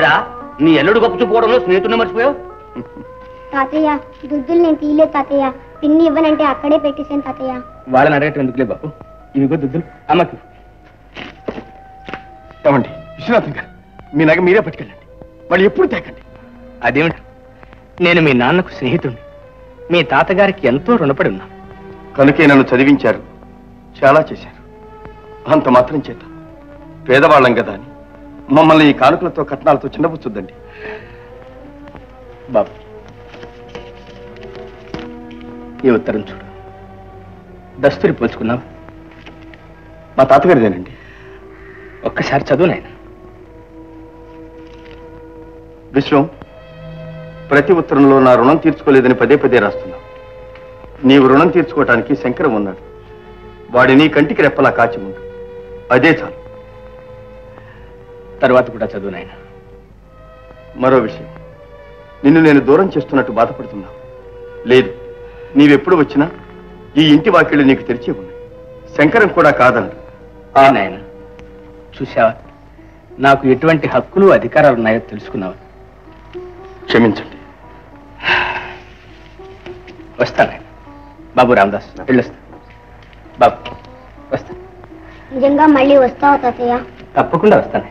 ఏరా నీ ఎల్లుడు గొప్ప చూపుకోవడంలో స్నేహితుడిని మర్చిపోయావు? తాతయ్య దుద్దులు నేను తీయలేదు తాతయ్య, పిన్ని ఇవ్వనంటే అక్కడే పెట్టేశాను తాతయ్య. వాళ్ళని అడగటం ఎందుకులే బాబు, ఇవిగో దుద్దులు అమ్మకి. ఏమండి విశ్వనాథం గారు, మీ నగ మీరే పట్టుకెళ్ళండి, మళ్ళీ ఎప్పుడు తేకండి. అదేమిటి, నేను మీ నాన్నకు స్నేహితుడిని, మీ తాతగారికి ఎంతో రుణపడి ఉన్నా. కనుకే నన్ను చదివించారు, చాలా చేశారు. అంత మాత్రం చేత పేదవాళ్ళం కదా అని మమ్మల్ని ఈ కానుకలతో కట్నాలతో చిన్నపుచ్చుద్దండి. బాబు ఈ ఉత్తరం చూడు, దస్తూరి పోల్చుకున్నావు. మా తాతగారిదేనండి. ఒక్కసారి చదువు నాయన. విశ్వం, ప్రతి ఉత్తరంలో నా రుణం తీర్చుకోలేదని పదే పదే రాస్తున్నావు. నీవు రుణం తీర్చుకోవటానికి శంకరం ఉన్నాడు, వాడిని కంటికి రెప్పలా కాచి ఉండు, అదే చాలు. తర్వాత కూడా చదువు నాయన. మరో విషయం, నిన్ను నేను దూరం చేస్తున్నట్టు బాధపడుతున్నావు. లేదు, నీవెప్పుడు వచ్చినా ఈ ఇంటి వాకిళ్ళు నీకు తెరిచి ఉన్నాయి. శంకరం కూడా కాదన్నాడు. నాయన చూసావా, నాకు ఎటువంటి హక్కులు అధికారాలు ఉన్నాయో తెలుసుకున్నావా? క్షమించండి. వస్తాను బాబు రామదాస్, వెళ్ళొస్తా. బాబు వస్తా. నిజంగా మళ్ళీ వస్తావా తాతయ్య? తప్పకుండా వస్తాను.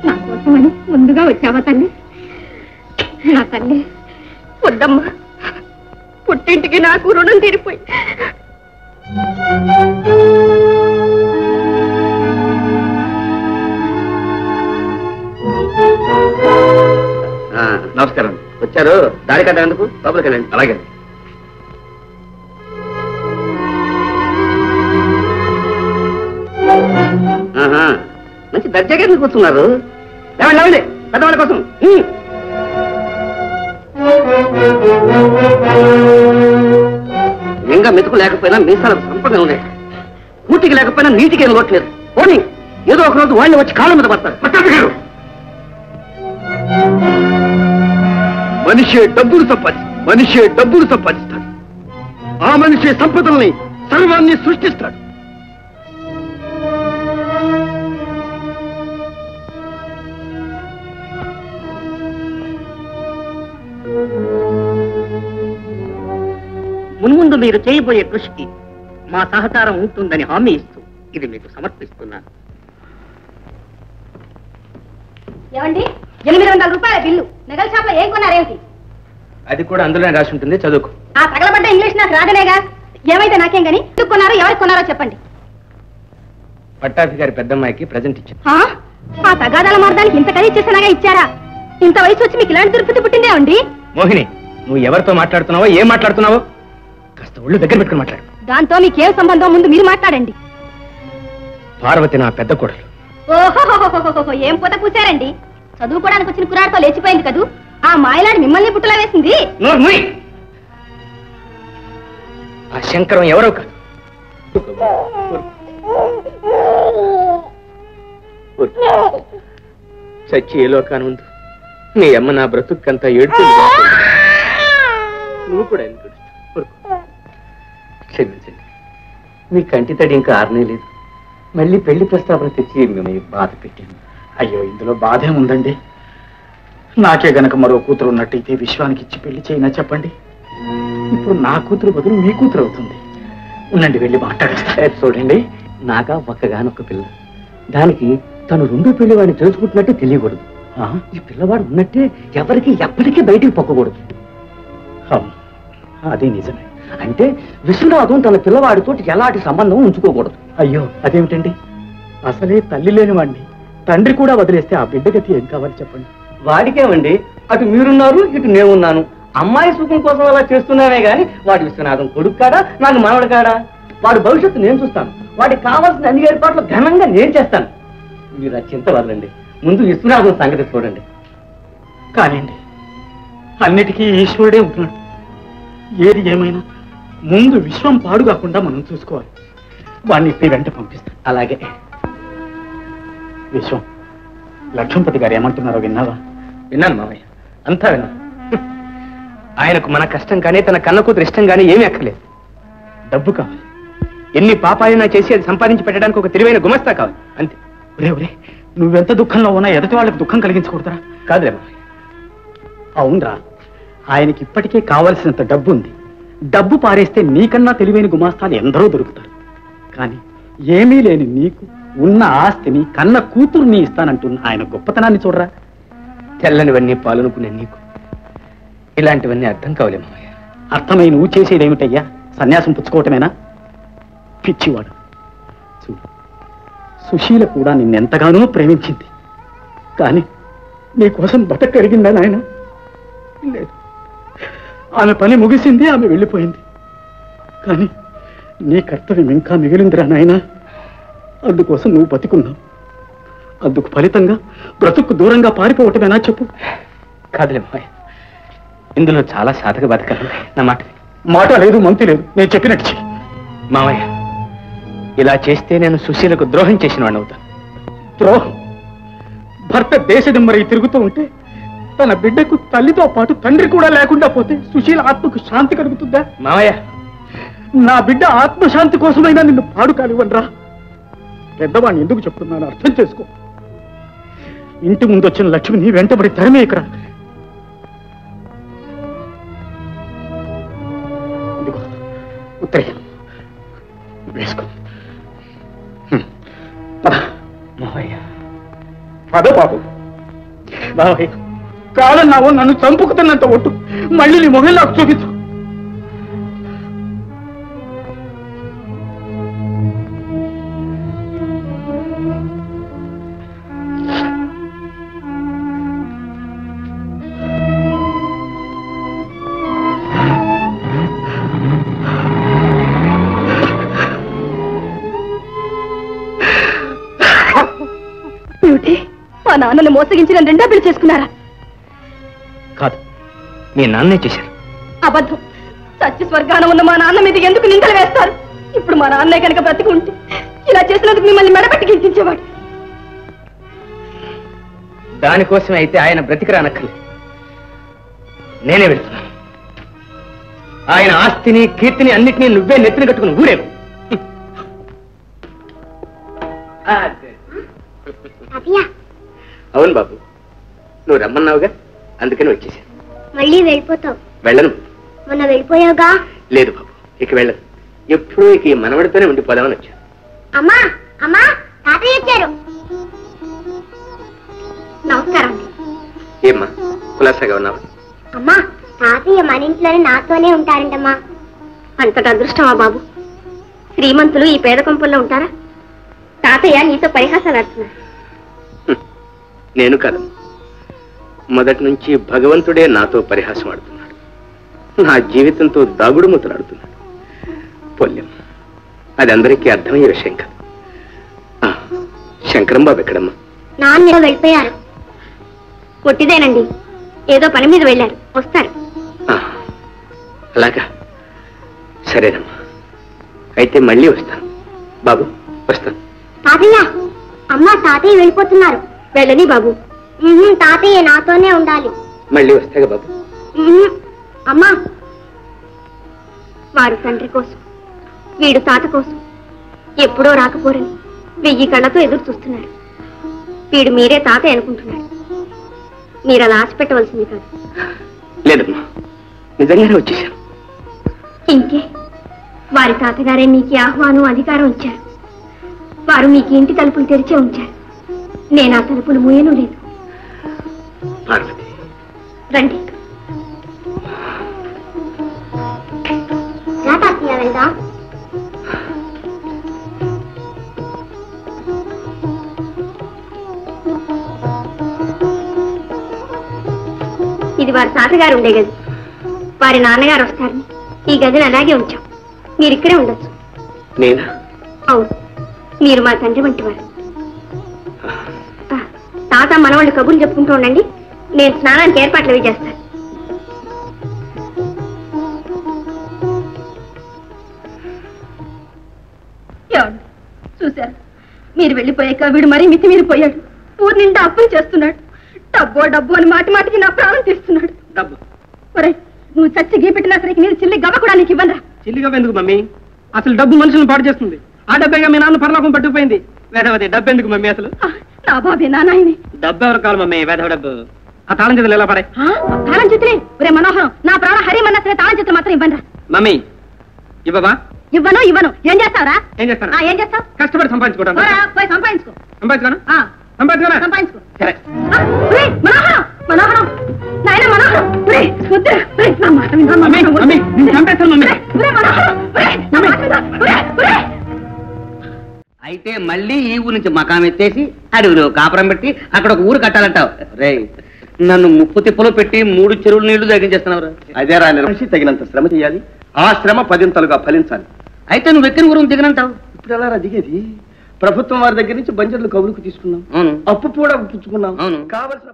నా కోసమని ముందుగా వచ్చావా తల్లి? నా తల్లి వద్దమ్మా, పుట్టింటికి నాకు రుణం తీరిపోయి. నమస్కారం. వచ్చారు, దారి కట్టేందుకు లోపలికి వెళ్ళండి. అలాగే. మంచి దర్జాగా ఎందుకు కూర్చున్నారు? లేవండి లేవండి, పెద్దవాళ్ళ కోసం. ఇంకా మెతుకు లేకపోయినా మీసాలకు సంపదలు ఉన్నాయి, కూటికి లేకపోయినా నీటికి ఏం లోట్లేదు. పోనీ ఏదో ఒక రోజు వాళ్ళు వచ్చి కాళ్ళ మీద పడతారు. మనిషే డబ్బులు సంపాదిస్తాడు, ఆ మనిషే సంపదల్ని సర్వాన్ని సృష్టిస్తాడు. మున్ముందు మీరు చేయబోయే కృషికి మా సహకారం ఉంటుందని హామీ ఇస్తూ ఇది మీకు సమర్పిస్తున్నాను. ఏమండి, 800 రూపాయల బిల్లు నగల షాప్ లో ఏం కొన్నారేమిటి? అది కూడా అందులోనే రాసి ఉంటుంది, చదువుకు. ఆ తగలబడ్డ ఇంగ్లీష్ నాకు రాదనేగా. ఏమైతే నాకేం గాని, ఎందుకు కొన్నారో ఎవరికి కొన్నారో చెప్పండి. పట్టాభి గారి పెద్దమ్మాయికి ప్రజెంట్ ఇచ్చాను. ఆ తగాదాల మార్గానికి ఇంత ఖరీదు చేసినాగా ఇచ్చారా? ఇంత వయసు వచ్చి మీకు ఇలాంటి దుర్పతి పుట్టిందే అండి. మోహిని, నువ్వు ఎవరితో మాట్లాడుతున్నావో, ఏం మాట్లాడుతున్నావో కాస్త ఒళ్ళు దగ్గర పెట్టుకుని మాట్లాడు. దాంతో మీకేం సంబంధం, ముందు మీరు మాట్లాడండి. పార్వతి నా పెద్ద కోడలు. ఓహో, ఏం పూత పూసారండి. చదువుకోవడానికి వచ్చిన కురాడితో లేచిపోయింది కదూ. ఆ మాయలాడి మిమ్మల్ని పుట్టలా వేసింది. ఆ శంకరం ఎవరో కాదు, చచ్చి ఏ లోకాను ఉంది. నీ అమ్మ నా బ్రతుకంతా ఏడుతుంది. నువ్వు కూడా ఎందుకు క్షమించండి, మీ కంటి తడి ఇంకా ఆరనే లేదు. మళ్ళీ పెళ్లి ప్రస్తావన తెచ్చి మిమ్మల్ని బాధ పెట్టాను. అయ్యో, ఇందులో బాధే ఉందండి. నాకే గనక మరో కూతురు ఉన్నట్టయితే విశ్వానికి ఇచ్చి పెళ్లి చేయినా చెప్పండి. ఇప్పుడు నా కూతురు బదులు మీ కూతురు అవుతుంది. ఉండండి, వెళ్ళి మాట్లాడేస్తా. చూడండి, నాగా ఒక్కగానొక్క పిల్ల, దానికి తను రెండో పెళ్లి వాడిని తెలుసుకుంటున్నట్టే తెలియకూడదు. ఈ పిల్లవాడు ఉన్నట్టే ఎవరికి ఎప్పటికీ బయటికి పొక్కకూడదు. అదే నిజమే. అంటే విశ్వనాథం తన పిల్లవాడితో ఎలాంటి సంబంధం ఉంచుకోకూడదు. అయ్యో, అదేమిటండి, అసలే తల్లి లేని వాడిని తండ్రి కూడా వదిలేస్తే ఆ బిడ్డ గతి ఏం కావాలి చెప్పండి. వాడికేమండి, అటు మీరున్నారు, ఇటు నేనున్నాను. అమ్మాయి సుఖం కోసం అలా చేస్తున్నానే గాని వాడి విశ్వనాథం కొడుకు కాడా, నాకు మనవడు కాడా? వాడి భవిష్యత్తు నేను చూస్తాను, వాడికి కావాల్సిన అన్ని ఏర్పాట్లు ఘనంగా నేను చేస్తాను. మీరు ఆ చింత వదలండి, ముందు విశ్వనాథం సంగతి చూడండి. కానివ్వండి, అన్నిటికీ ఈశ్వరుడే ఉంటున్నాడు. ఏది ఏమైనా ముందు విశ్వం పాడు కాకుండా మనం చూసుకోవాలి. వాడిని ఇప్పుడు వెంట పంపిస్తాను. అలాగే. విశ్వం, లక్ష్మణపతి గారు ఏమంటున్నారో విన్నావా? విన్నాను మామయ్య, అంతా విన్నాను. ఆయనకు మన కష్టం కానీ తన కన్న కూతురు ఇష్టం కానీ ఏమీ అక్కర్లేదు. డబ్బు కావాలి. ఎన్ని పాపాలైనా చేసి అది సంపాదించి పెట్టడానికి ఒక తెలివైన గుమస్తా కావాలి అంతే. ఒరే ఒరే, నువ్వెంత దుఃఖంలో ఉన్నా ఎదుటి వాళ్ళకి దుఃఖం కలిగించకూడదురా. కాదులే. అవునరా, ఆయనకి ఇప్పటికే కావలసినంత డబ్బు ఉంది. డబ్బు పారేస్తే నీకన్నా తెలివైన గుమాస్తాలు ఎందరో దొరుకుతారు. కానీ ఏమీ లేని నీకు ఉన్న ఆస్తిని కన్న కూతుర్ని ఇస్తానంటున్న ఆయన గొప్పతనాన్ని చూడరా. తెల్లనివన్నీ పాలనుకునే నీకు ఇలాంటివన్నీ అర్థం కావలే మామయ్య. అర్థమై నువ్వు చేసేదేమిటయ్యా? సన్యాసం పుచ్చుకోవటమేనా? పిచ్చివాడు. చూడు, సుశీల కూడా నిన్నెంతగానో ప్రేమించింది. కానీ నీకోసం బతకరిగిందా నాయన? లేదు. ఆమె పని ముగిసింది, ఆమె వెళ్ళిపోయింది. కానీ నీ కర్తవ్యం ఇంకా మిగిలిందిరా నాయన. అందుకోసం నువ్వు బతికున్నావు. అందుకు ఫలితంగా బ్రతుకు దూరంగా పారిపోవటమేనా చెప్పు? కాదులే మామయ్య, ఇందులో చాలా సాధక బతకాలి. నా మాట లేదు, మంతి లేదు. నేను చెప్పినట్టు చెయ్యి. మామయ్య, ఇలా చేస్తే నేను సుశీలకు ద్రోహం చేసిన వాడిని అవుతాను. ద్రోహం? భర్త దేశదిమ్మరై తిరుగుతూ ఉంటే తన బిడ్డకు తల్లితో పాటు తండ్రి కూడా లేకుండా పోతే సుశీల ఆత్మకు శాంతి కలుగుతుందా? మామయ్య, నా బిడ్డ ఆత్మశాంతి కోసమైనా నిన్ను పాడు కానివ్వనరా. పెద్దవాడిని ఎందుకు చెప్తున్నాను అర్థం చేసుకో. ఇంటి ముందు వచ్చిన లక్ష్మిని వెంటబడి తరిమేయకరా. ఇదిగో ఉత్తరం వేసుకో. పద బాబు. బాబాయ్, కాదన్నావు, నన్ను చంపుకుతున్నంత ఒట్టు మళ్ళీ నీ మొహం నాకు చూపించు. మా నాన్నను మోసగించిన రెండో పెళ్లి చేసుకున్నారా? కాదు, మీ నాన్నే చేశారు. అబద్ధం. సత్య స్వర్గాన ఉన్న మా నాన్న మీద ఎందుకు నిందలు వేస్తారు? ఇప్పుడు మా నాన్నే కనుక బ్రతికుంటే ఇలా చేసినందుకు మిమ్మల్ని మెడపెట్టి గించేవాడు. దానికోసమే అయితే ఆయన బ్రతికిరానక్కర్లేదు. నేనే వెళ్తున్నాను. ఆయన ఆస్తిని కీర్తిని అన్నిటినీ నువ్వే నెత్తిన కట్టుకుని ఊరేవు. అవును బాబు, నువ్వు రమ్మన్నావుగా, అందుకని వచ్చేసాను. మళ్ళీ వెళ్ళిపోతావు? వెళ్ళను. మొన్న వెళ్ళిపోయావుగా? లేదు బాబు, ఇక వెళ్ళను. ఎప్పుడూ ఇక ఈ మనవడితోనే ఉండిపోదామని వచ్చాను. అమ్మా అమ్మా, తాతయ్య వచ్చారు. నమస్కారం. ఏమ్మా, కులాసాగా ఉన్నావా? అమ్మా, తాతయ్య మన ఇంట్లోనే నాతోనే ఉంటారంటమ్మా. అంతటి అదృష్టమా బాబు? శ్రీమంతులు ఈ పేద కొంపల్లో ఉంటారా? తాతయ్య నీతో పరిహాసాలు ఆడుతున్నారు. నేను కాదు, మొదటి నుంచి భగవంతుడే నాతో పరిహాసం ఆడుతున్నాడు. నా జీవితంతో దాగుడు మూతలాడుతున్నాడు. పొల్యం, అది అందరికీ అర్థమయ్యే విషయం కాదు. శంకరం బాబు ఎక్కడమ్మా? నాన్న వెళ్ళిపోయారు. పొట్టిదేనండి, ఏదో పని మీద వెళ్ళారు, వస్తారు. అలాగా, సరేనమ్మా, అయితే మళ్ళీ వస్తాను. బాబు, వస్తాను. తాతయ్య, అమ్మా తాతయ్య వెళ్ళిపోతున్నారు. వెళ్ళని బాబు. తాతయ్య నాతోనే ఉండాలి. మళ్ళీ వస్తాగా బాబు. అమ్మా, వాడు తండ్రి కోసం, వీడు తాత కోసం ఎప్పుడో రాకపోరని 1000 కళ్ళతో ఎదురు చూస్తున్నాడు. వీడు మీరే తాతయ్య అనుకుంటున్నాడు. మీరు అలా ఆశ పెట్టవలసింది కాదు. లేదమ్మా, నిజంగానే వచ్చేసాను. ఇంకే, వారి తాతగారే మీకు ఆహ్వానం అధికారం ఇచ్చారు. వారు మీకు ఇంటి తలుపులు తెరిచే ఉంచారు. నేను ఆ తలుపులు మూయను లేదు. పార్వతి, రండి. తాతయ్య వెళ్దాం. ఇది వారి తాతగారు ఉండే గది. వారి నాన్నగారు వస్తారని ఈ గదిని అలాగే ఉంచాం. మీరు ఇక్కడే ఉండొచ్చు. నేనా? అవును, మీరు మా తండ్రి వంటి వారు. తాత మనవాళ్ళు కబుర్లు చెప్పుకుంటూ ఉండండి. నేను స్నానానికి ఏర్పాట్లు అవి చేస్తాను. చూశారు, మీరు వెళ్ళిపోయాక వీడు మరీ మితిమీరిపోయాడు. ఊరి నిండా అప్పులు చేస్తున్నాడు. డబ్బు అని మాటి మాటికి నా ప్రాణం తీస్తున్నాడు. డబ్బు? ఒరే, నువ్వు చచ్చి గీ పెట్టినా సరే నీరు చిల్లి గవ్వ కూడా నీకు ఇవ్వనరా. చిల్లిగా ఎందుకు మమ్మీ? అసలు డబ్బు మనుషులను పాడు చేస్తుంది. ఆ డబ్బేగా మీ నాన్న పరలోకం పట్టుకుపోయింది. వేదవతి డబ్బు ఎందుకు మమ్మీ అసలు? నా బాబే నాయని డబ్బు ఎవరు కావాలి మమ్మీ? వేదవ డబ్బు. ఆ తాళం చేతులు ఎలా పడే? తాళం చేతులే ఒరే మనోహరం, నా ప్రాణ హరిమన్నసరే తాళం చేతులు మాత్రం ఇవ్వనరా. మమ్మీ ఇవ్వవా? ఇవ్వను ఏం చేస్తావరా? ఏం చేస్తాను? ఏం చేస్తావు? కష్టపడి సంపాదించుకోవడం. పోయి సంపాదించుకో. సంపాదించుకోనా? సంపాదించుకో. సరే. మనోహరం నాయన మనోహరం, నా మాట విను. మమ్మీ మమ్మీ నేను చంపేస్తాను మమ్మీ. అయితే మళ్ళీ ఈ ఊరు నుంచి మకాం ఎత్తేసి అడవిలో కాపురం పెట్టి అక్కడ ఒక ఊరు కట్టాలంటావు. రే నన్ను ముప్పు తిప్పలో పెట్టి 3 చెరువులు నీళ్లు తగ్గించేస్తున్నావు. అదే రా మనిషి తగినంత శ్రమ చేయాలి, ఆ శ్రమ 10 ఫలించాలి. అయితే నువ్వు ఎక్కిన ఊరు దిగనంటావు. ఇప్పుడు ఎలా రా దిగేది? ప్రభుత్వం వారి దగ్గర నుంచి బంజర్లు కవులుకు తీసుకున్నాం, అవును. అప్పు కూడా పుచ్చుకున్నాం. అవును. కావలసిన